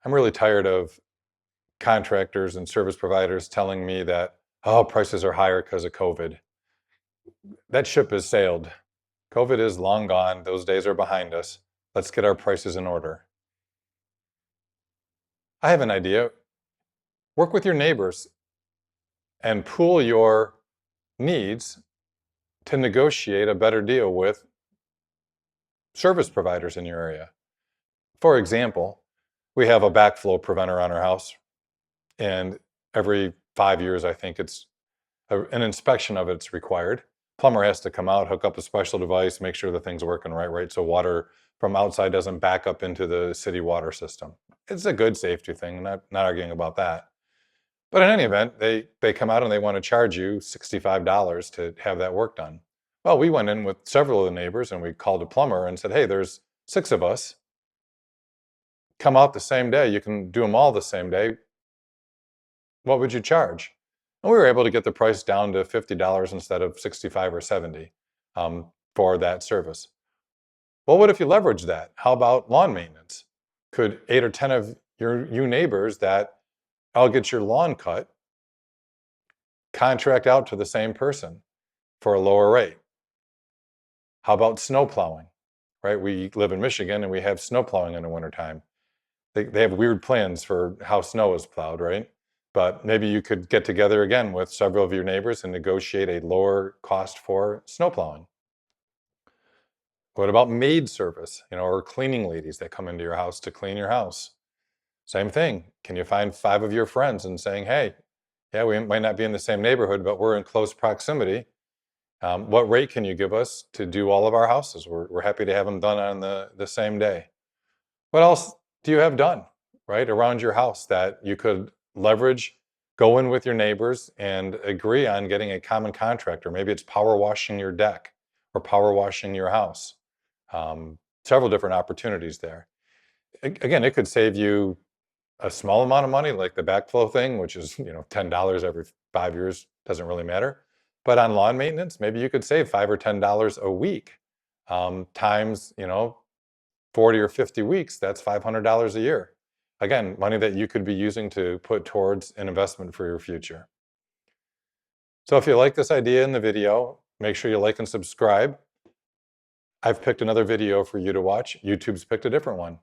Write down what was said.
I'm really tired of contractors and service providers telling me that, oh, prices are higher because of COVID. That ship has sailed. COVID is long gone. Those days are behind us. Let's get our prices in order. I have an idea. Work with your neighbors and pool your needs to negotiate a better deal with service providers in your area. For example, we have a backflow preventer on our house, and every 5 years, I think an inspection of it's required. Plumber has to come out, hook up a special device, make sure the thing's working right, so water from outside doesn't back up into the city water system. It's a good safety thing, not arguing about that. But in any event, they come out and they want to charge you $65 to have that work done. Well, we went in with several of the neighbors and we called a plumber and said, hey, there's 6 of us. Come out the same day. You can do them all the same day. What would you charge? And we were able to get the price down to $50 instead of 65 or 70 for that service. Well, what if you leverage that? How about lawn maintenance? Could 8 or 10 of you neighbors that I'll get your lawn cut contract out to the same person for a lower rate? How about snow plowing? Right? We live in Michigan and we have snow plowing in the wintertime. They have weird plans for how snow is plowed, right? But maybe you could get together again with several of your neighbors and negotiate a lower cost for snow plowing. What about maid service, or cleaning ladies that come into your house to clean your house? Same thing. Can you find 5 of your friends and saying, hey, yeah, we might not be in the same neighborhood, but we're in close proximity. What rate can you give us to do all of our houses? We're happy to have them done on the same day. What else do you have done, right, around your house that you could leverage, go in with your neighbors and agree on getting a common contractor? Maybe it's power washing your deck or power washing your house. Several different opportunities there. Again, it could save you a small amount of money, like the backflow thing, which is $10 every 5 years, doesn't really matter. But on lawn maintenance, maybe you could save $5 or $10 a week times 40 or 50 weeks. That's $500 a year. Again, money that you could be using to put towards an investment for your future. So if you like this idea in the video, make sure you like and subscribe. I've picked another video for you to watch. YouTube's picked a different one.